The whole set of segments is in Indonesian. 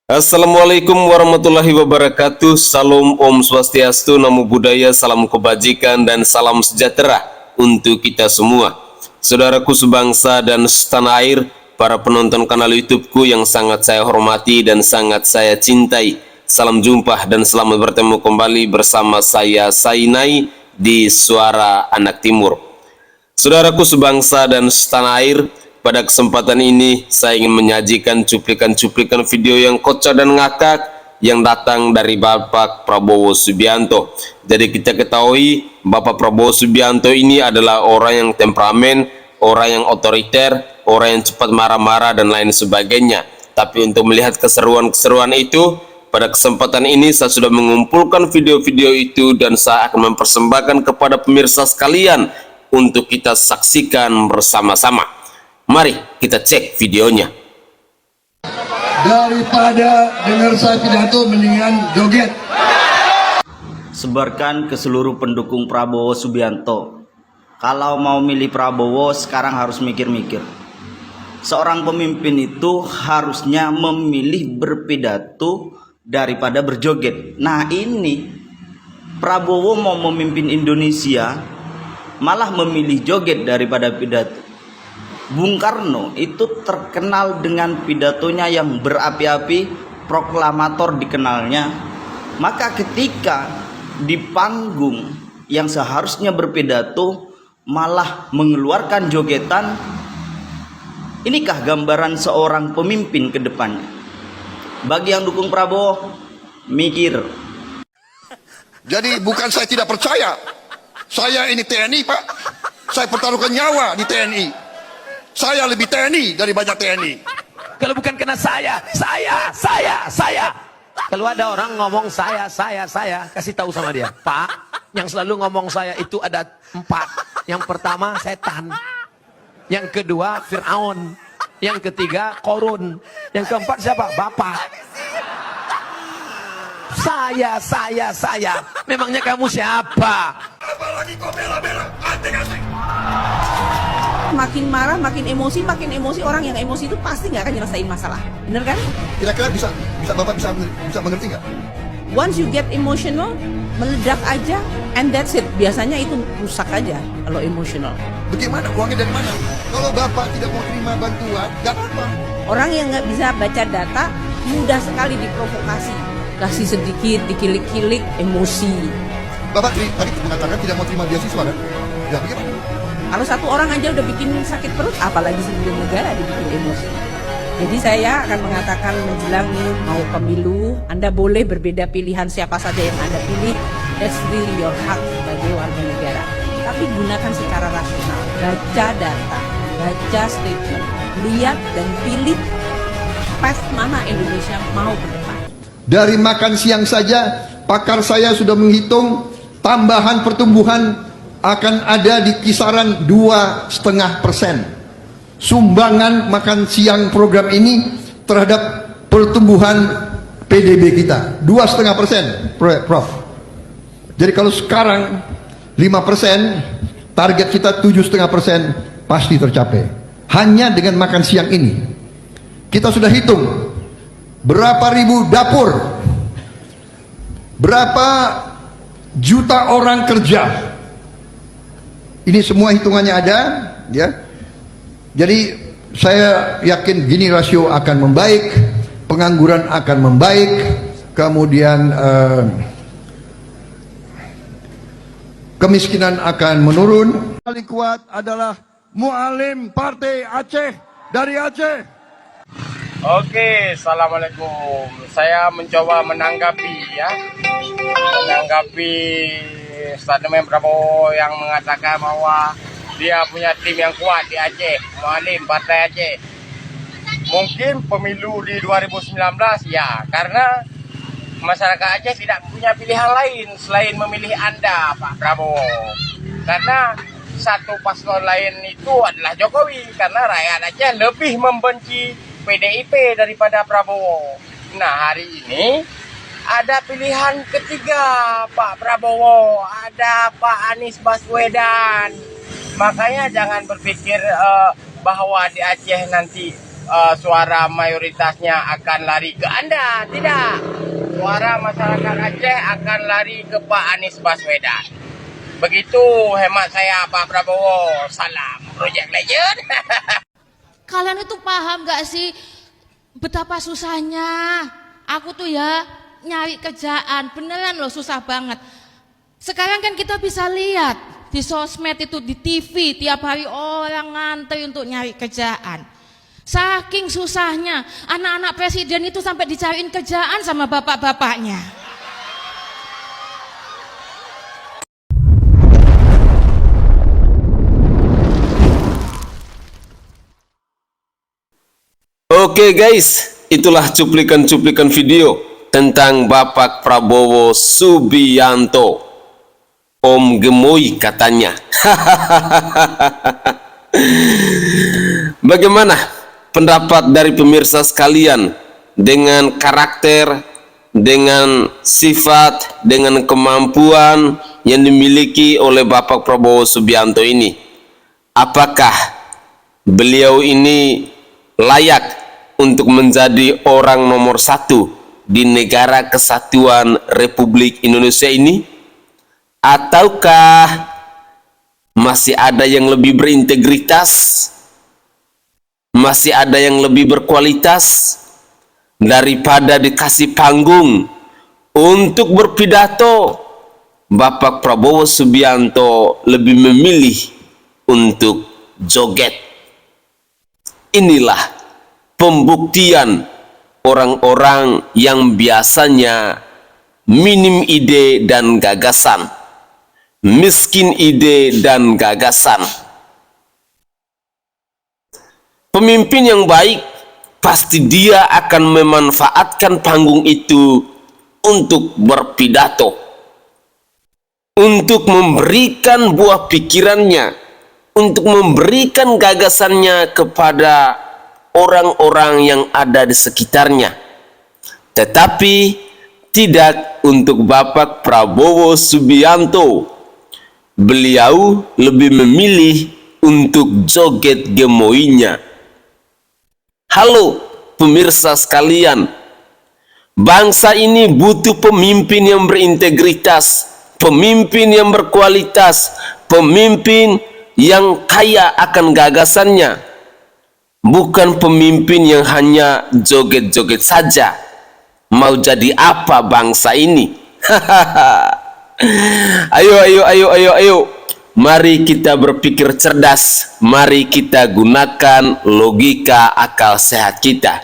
Assalamualaikum warahmatullahi wabarakatuh. Salam Om Swastiastu, Namo Buddhaya, salam kebajikan dan salam sejahtera untuk kita semua. Saudaraku sebangsa dan setanah air, para penonton kanal YouTubeku yang sangat saya hormati dan sangat saya cintai. Salam jumpa dan selamat bertemu kembali bersama saya Sainai di Suara Anak Timur. Saudaraku sebangsa dan setanah air, pada kesempatan ini saya ingin menyajikan cuplikan-cuplikan video yang kocak dan ngakak yang datang dari Bapak Prabowo Subianto. Jadi kita ketahui Bapak Prabowo Subianto ini adalah orang yang temperamen, orang yang otoriter, orang yang cepat marah-marah dan lain sebagainya. Tapi untuk melihat keseruan-keseruan itu, pada kesempatan ini saya sudah mengumpulkan video-video itu dan saya akan mempersembahkan kepada pemirsa sekalian untuk kita saksikan bersama-sama. Mari kita cek videonya. Daripada dengar saya pidato, mendingan joget. Sebarkan ke seluruh pendukung Prabowo Subianto. Kalau mau milih Prabowo, sekarang harus mikir-mikir. Seorang pemimpin itu harusnya memilih berpidato daripada berjoget. Nah ini, Prabowo mau memimpin Indonesia, malah memilih joget daripada pidato. Bung Karno itu terkenal dengan pidatonya yang berapi-api, proklamator dikenalnya. Maka ketika di panggung yang seharusnya berpidato malah mengeluarkan jogetan, inikah gambaran seorang pemimpin ke depannya? Bagi yang dukung Prabowo, mikir. Jadi bukan saya tidak percaya. Saya ini TNI, Pak. Saya pertaruhkan nyawa di TNI. Saya lebih TNI dari banyak TNI. Kalau bukan karena saya. Kalau ada orang ngomong saya, kasih tahu sama dia, Pak, yang selalu ngomong saya itu ada 4. Yang pertama setan, yang kedua Fir'aun, yang ketiga Korun, yang keempat siapa? Bapak. Saya. Memangnya kamu siapa? Apalagi kau bela-bela, anting-anting. Makin marah, makin emosi orang yang emosi itu pasti nggak akan nyelesain masalah, bener kan? Kira-kira bisa Bapak bisa mengerti nggak? Once you get emotional, meledak aja, and that's it. Biasanya itu rusak aja kalau emotional. Bagaimana uangnya dari mana? Kalau Bapak tidak mau terima bantuan, nggak apa-apa. Orang yang nggak bisa baca data mudah sekali diprovokasi, kasih sedikit, dikilik-kilik, emosi. Bapak tadi mengatakan tidak mau terima beasiswa kan? Ya bagaimana? Kalau satu orang aja udah bikin sakit perut, apalagi seluruh negara dibikin emosi. Jadi saya akan mengatakan menjelang mau pemilu, Anda boleh berbeda pilihan siapa saja yang Anda pilih. That's really your hak sebagai warga negara. Tapi gunakan secara rasional. Baca data, baca statement, lihat dan pilih path mana Indonesia mau ke depan. Dari makan siang saja, pakar saya sudah menghitung tambahan pertumbuhan akan ada di kisaran 2,5%. Sumbangan makan siang program ini terhadap pertumbuhan PDB kita 2,5%, Prof. Jadi kalau sekarang 5%, target kita 7,5% pasti tercapai. Hanya dengan makan siang ini. Kita sudah hitung berapa ribu dapur, berapa juta orang kerja. Ini semua hitungannya ada, ya. Jadi saya yakin gini rasio akan membaik, pengangguran akan membaik, kemudian kemiskinan akan menurun. Paling kuat adalah Mualim Partai Aceh dari Aceh. Oke, assalamualaikum. Saya mencoba menanggapi statement Prabowo yang mengatakan bahwa dia punya tim yang kuat di Aceh, Mualim Partai Aceh. Mungkin pemilu di 2019 ya, karena masyarakat Aceh tidak punya pilihan lain selain memilih Anda, Pak Prabowo. Karena satu paslon lain itu adalah Jokowi, karena rakyat Aceh lebih membenci PDIP daripada Prabowo. Nah, hari ini ada pilihan ketiga, Pak Prabowo, ada Pak Anies Baswedan. Makanya jangan berpikir bahwa di Aceh nanti suara mayoritasnya akan lari ke Anda. Tidak. Suara masyarakat Aceh akan lari ke Pak Anies Baswedan. Begitu hemat saya, Pak Prabowo. Salam Project Legend. Kalian itu paham gak sih betapa susahnya aku tuh ya nyari kerjaan, beneran loh susah banget. Sekarang kan kita bisa lihat di sosmed itu, di TV tiap hari orang ngantri untuk nyari kerjaan. Saking susahnya anak-anak presiden itu sampai dicariin kerjaan sama bapak-bapaknya. Oke guys, itulah cuplikan-cuplikan video tentang Bapak Prabowo Subianto. Om Gemoy katanya. Bagaimana pendapat dari pemirsa sekalian dengan karakter, dengan sifat, dengan kemampuan yang dimiliki oleh Bapak Prabowo Subianto ini? Apakah beliau ini layak untuk menjadi orang nomor 1 di negara kesatuan Republik Indonesia ini? Ataukah masih ada yang lebih berintegritas, masih ada yang lebih berkualitas, daripada dikasih panggung untuk berpidato? Bapak Prabowo Subianto lebih memilih untuk joget. Inilah pembuktian orang-orang yang biasanya minim ide dan gagasan, miskin ide dan gagasan. Pemimpin yang baik pasti dia akan memanfaatkan panggung itu untuk berpidato, untuk memberikan buah pikirannya, untuk memberikan gagasannya kepada orang-orang yang ada di sekitarnya. Tetapi tidak untuk Bapak Prabowo Subianto. Beliau lebih memilih untuk joget gemoinya. Halo pemirsa sekalian, bangsa ini butuh pemimpin yang berintegritas, pemimpin yang berkualitas, pemimpin yang kaya akan gagasannya, bukan pemimpin yang hanya joget-joget saja. Mau jadi apa bangsa ini? Ayo. Mari kita berpikir cerdas. Mari kita gunakan logika akal sehat kita.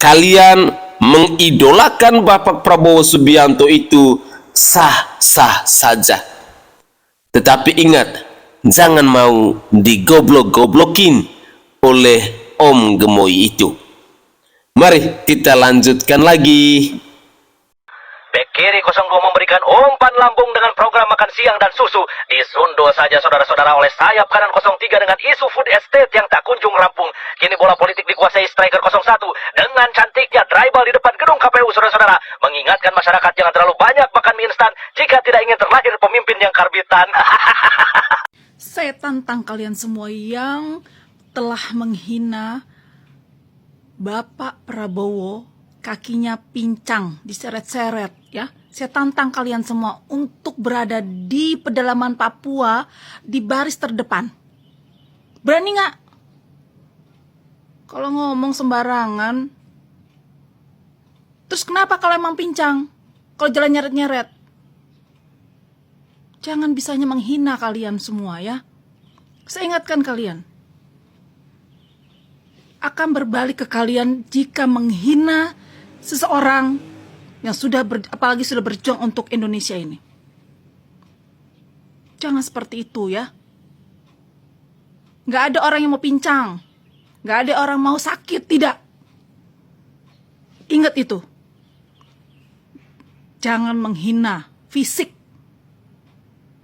Kalian mengidolakan Bapak Prabowo Subianto itu sah-sah saja. Tetapi ingat, jangan mau digoblok-goblokin oleh Om Gemoy itu. Mari kita lanjutkan lagi. Bek kiri 02 memberikan umpan lambung dengan program makan siang dan susu. Disundo saja saudara-saudara oleh sayap kanan 03 dengan isu food estate yang tak kunjung rampung. Kini bola politik dikuasai striker 01 dengan cantiknya dribble di depan gedung KPU saudara-saudara. Mengingatkan masyarakat jangan terlalu banyak makan mie instan jika tidak ingin terlahir pemimpin yang karbitan. Saya tantang kalian semua yang telah menghina Bapak Prabowo, kakinya pincang, diseret-seret ya. Saya tantang kalian semua untuk berada di pedalaman Papua di baris terdepan. Berani nggak? Kalau ngomong sembarangan. Terus kenapa kalau emang pincang? Kalau jalan nyeret-nyeret? Jangan bisanya menghina kalian semua ya. Saya ingatkan kalian. Akan berbalik ke kalian jika menghina seseorang yang apalagi sudah berjuang untuk Indonesia ini. Jangan seperti itu ya. Gak ada orang yang mau pincang. Gak ada orang mau sakit, tidak. Ingat itu. Jangan menghina fisik.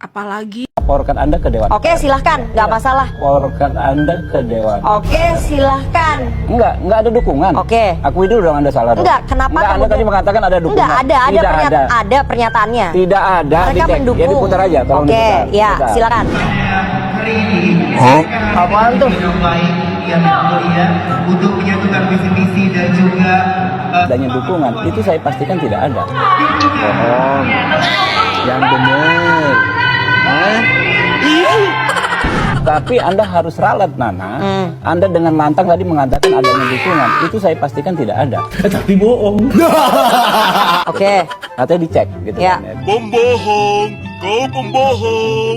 Apalagi laporkan Anda ke Dewan. Oke, silahkan, nggak masalah. Laporkan Anda ke Dewan. Oke, silahkan. Enggak ada dukungan. Oke. Akui dulu dong Anda salah. Enggak, kenapa Anda tadi mengatakan ada dukungan. Enggak, ada pernyataannya. Tidak ada. Mereka mendukung. Ya diputar aja, tolong diputar. Diputar. Ya, silakan. Hah? Apaan tuh? yang mulia untuk menyatukan visi misi dan juga adanya dukungan itu saya pastikan tidak ada. Bohong. Yang benar. Tapi Anda harus ralat, Nana. Anda dengan lantang tadi mengatakan adanya dukungan. Itu saya pastikan tidak ada. Tapi bohong. Oke. Katanya dicek gitu Ya. kan. Ya. Pembohong, kau pembohong.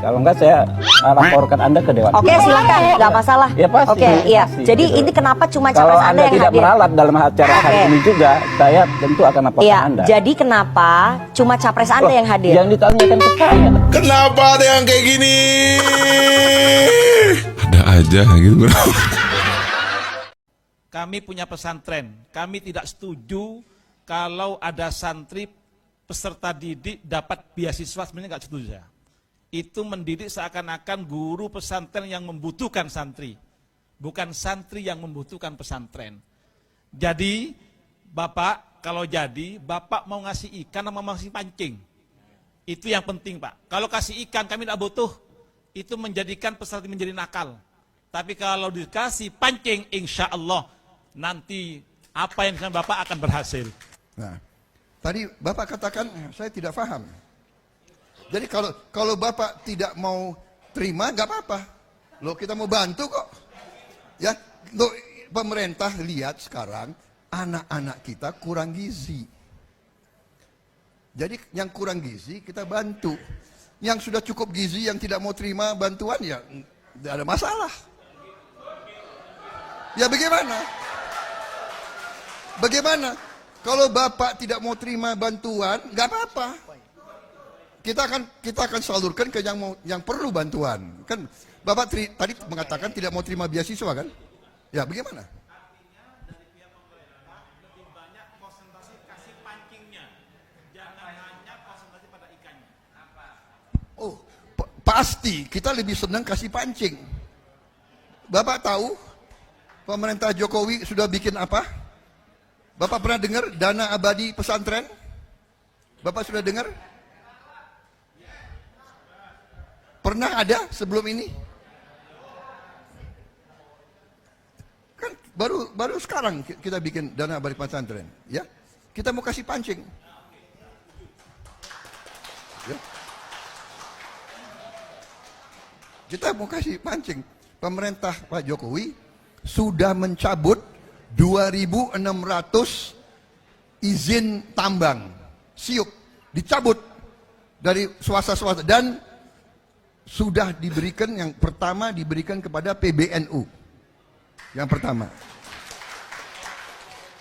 Kalau enggak saya laporkan Anda ke Dewan. Oke, silakan, nggak masalah. Ya pasti. Oke, iya. Pasti, Jadi gitu. ini kenapa cuma Kalau capres Anda Anda yang tidak hadir? meralat dalam acara hari Oke. ini juga, saya tentu akan laporkan Iya. Anda. Jadi kenapa cuma capres Anda yang hadir? Yang ditanyakan ke saya. Kenapa ada yang kayak gini? Ada aja gitu. Kami punya pesantren. Kami tidak setuju kalau ada santri peserta didik dapat beasiswa, sebenarnya nggak setuju saya. Itu mendidik seakan-akan guru pesantren yang membutuhkan santri, bukan santri yang membutuhkan pesantren. Jadi, Bapak, kalau jadi, Bapak mau ngasih ikan sama mau ngasih pancing. Itu yang penting, Pak. Kalau kasih ikan kami tidak butuh, itu menjadikan peserta menjadi nakal. Tapi kalau dikasih pancing, insya Allah, nanti apa yang disampaikan Bapak akan berhasil. Nah, tadi Bapak katakan saya tidak paham. Jadi kalau Bapak tidak mau terima nggak apa-apa. Loh, kita mau bantu kok. Ya, loh, pemerintah lihat sekarang anak-anak kita kurang gizi. Jadi yang kurang gizi kita bantu. Yang sudah cukup gizi yang tidak mau terima bantuan ya tidak ada masalah. Ya bagaimana? Bagaimana? Kalau Bapak tidak mau terima bantuan, nggak apa-apa. Kita akan salurkan ke yang perlu bantuan. Kan Bapak tadi mengatakan tidak mau terima beasiswa kan? Ya bagaimana? Oh, pasti kita lebih senang kasih pancing. Bapak tahu pemerintah Jokowi sudah bikin apa? Bapak pernah dengar dana abadi pesantren? Bapak sudah dengar? Pernah ada sebelum ini? Kan baru sekarang kita bikin dana abadi pesantren, ya. Kita mau kasih pancing. Ya. Kita mau kasih pancing. Pemerintah Pak Jokowi sudah mencabut 2.600 izin tambang siuk, dicabut dari swasta-swasta dan sudah diberikan yang pertama diberikan kepada PBNU. Yang pertama.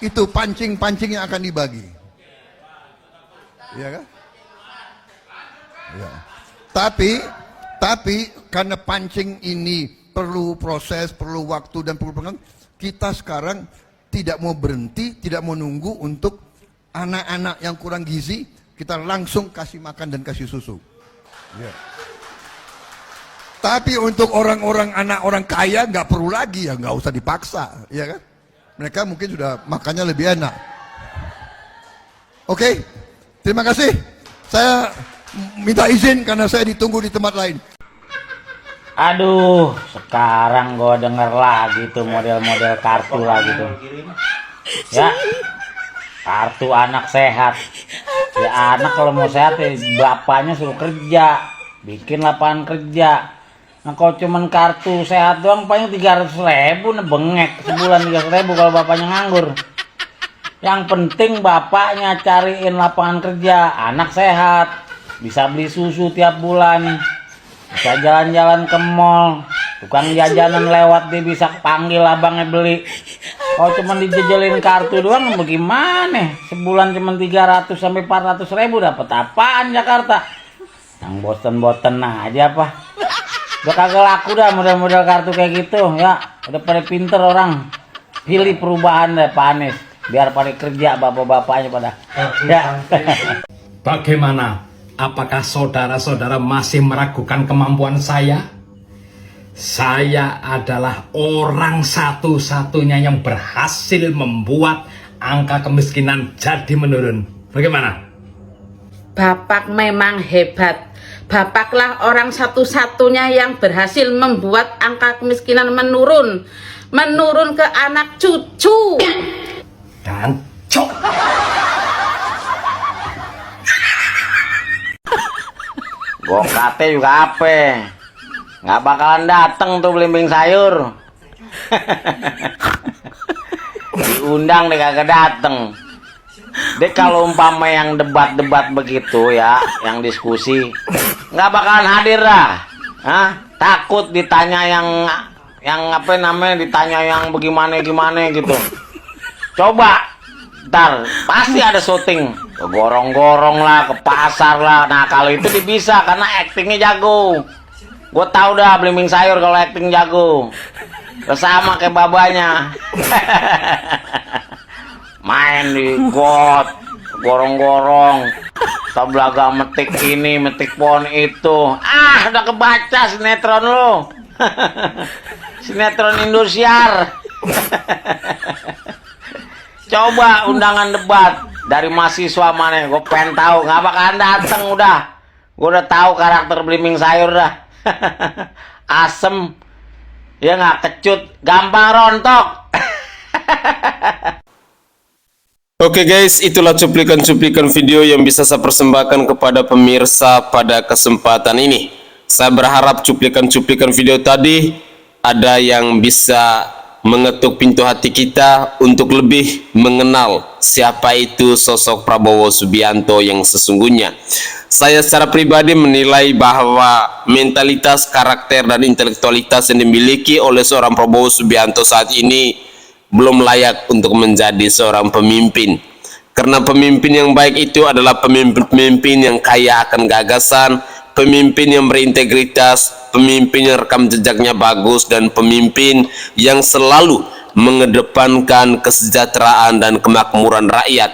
Itu pancing-pancing yang akan dibagi. Iya kan? Ya. Tapi karena pancing ini perlu proses, perlu waktu dan perlu pengalaman, kita sekarang tidak mau berhenti, tidak mau nunggu untuk anak-anak yang kurang gizi, kita langsung kasih makan dan kasih susu. Ya. Tapi untuk orang-orang anak orang kaya nggak perlu lagi, ya nggak usah dipaksa, ya kan? Mereka mungkin sudah makannya lebih enak. Oke, terima kasih. Saya minta izin karena saya ditunggu di tempat lain. Aduh, sekarang gue denger lagi tuh model-model kartu lagi tuh. Ya, kartu anak sehat. Ya anak kalau mau sehat ya bapaknya suruh kerja, bikin lapangan kerja. Nah kalau cuman kartu sehat doang paling 300.000 bengek sebulan 300.000 kalau bapaknya nganggur. Yang penting bapaknya cariin lapangan kerja, anak sehat, bisa beli susu tiap bulan, bisa jalan-jalan ke mall, tukang jajanan lewat dia bisa panggil abangnya beli. Kalau cuman dijejelin kartu doang bagaimana? Sebulan cuman 300 sampai 400.000 dapat apaan Jakarta? Yang boten-boten aja apa? Udah kagak laku dah model-model kartu kayak gitu ya. Udah pada pinter orang. Pilih perubahan deh Pak Anies. Biar pada kerja bapak-bapaknya pada. Ya. Bagaimana? Apakah saudara-saudara masih meragukan kemampuan saya? Saya adalah orang satu-satunya yang berhasil membuat angka kemiskinan jadi menurun. Bagaimana? Bapak memang hebat. Bapaklah orang satu-satunya yang berhasil membuat angka kemiskinan menurun ke anak cucu. Gancok. Gokate juga apa? Nggak bakalan dateng tuh belimbing sayur. Diundang deh kagak dateng. Dek kalau umpama yang debat-debat begitu ya, yang diskusi, nggak bakalan hadir dah. Hah? Takut ditanya yang apa namanya, ditanya yang bagaimana gitu. Coba, ntar pasti ada syuting, ke gorong-gorong lah, ke pasar lah. Nah kalau itu bisa karena aktingnya jago. Gue tahu dah belimbing sayur kalau akting jago. Sama kayak babanya. Main di got, gorong-gorong, tablaga metik ini, metik pohon itu. Ah, udah kebaca sinetron lo. Sinetron Indosiar. Coba undangan debat dari mahasiswa mana, gue pengen tahu. Nggak bakalan dateng udah. Gue udah tahu karakter belimbing sayur dah. Asem, ya nggak, kecut, gampang rontok. Oke guys, itulah cuplikan-cuplikan video yang bisa saya persembahkan kepada pemirsa pada kesempatan ini. Saya berharap cuplikan-cuplikan video tadi ada yang bisa mengetuk pintu hati kita untuk lebih mengenal siapa itu sosok Prabowo Subianto yang sesungguhnya. Saya secara pribadi menilai bahwa mentalitas, karakter, dan intelektualitas yang dimiliki oleh seorang Prabowo Subianto saat ini belum layak untuk menjadi seorang pemimpin. Karena pemimpin yang baik itu adalah pemimpin yang kaya akan gagasan, pemimpin yang berintegritas, pemimpin yang rekam jejaknya bagus, dan pemimpin yang selalu mengedepankan kesejahteraan dan kemakmuran rakyat.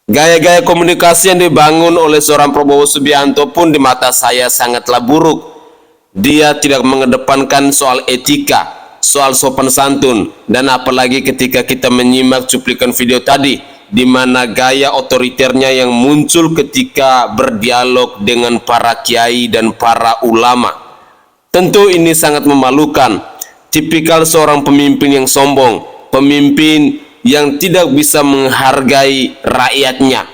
Gaya-gaya komunikasi yang dibangun oleh seorang Prabowo Subianto pun di mata saya sangatlah buruk. Dia tidak mengedepankan soal etika, soal sopan santun, dan apalagi ketika kita menyimak cuplikan video tadi, di mana gaya otoriternya yang muncul ketika berdialog dengan para kiai dan para ulama. Tentu ini sangat memalukan, tipikal seorang pemimpin yang sombong, pemimpin yang tidak bisa menghargai rakyatnya.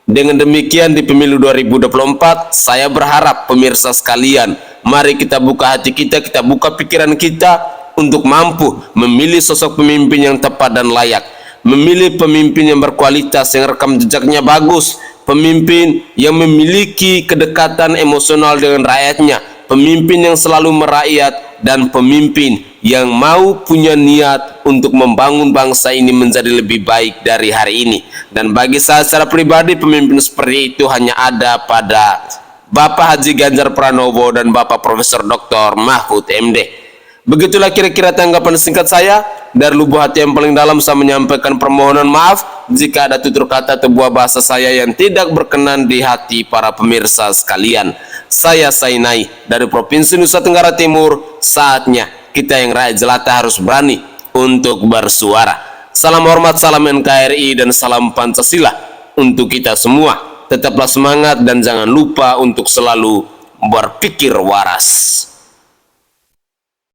Dengan demikian di pemilu 2024, saya berharap pemirsa sekalian, mari kita buka hati kita buka pikiran kita untuk mampu memilih sosok pemimpin yang tepat dan layak, memilih pemimpin yang berkualitas, yang rekam jejaknya bagus, pemimpin yang memiliki kedekatan emosional dengan rakyatnya, pemimpin yang selalu merakyat, dan pemimpin yang mau punya niat untuk membangun bangsa ini menjadi lebih baik dari hari ini. Dan bagi saya secara pribadi, pemimpin seperti itu hanya ada pada Bapak Haji Ganjar Pranowo dan Bapak Profesor Dr. Mahfud MD. Begitulah kira-kira tanggapan singkat saya. Dari lubuk hati yang paling dalam saya menyampaikan permohonan maaf jika ada tutur kata atau buah bahasa saya yang tidak berkenan di hati para pemirsa sekalian. Saya Sainai dari Provinsi Nusa Tenggara Timur. Saatnya kita yang rakyat jelata harus berani untuk bersuara. Salam hormat, salam NKRI, dan salam Pancasila untuk kita semua. Tetaplah semangat dan jangan lupa untuk selalu berpikir waras.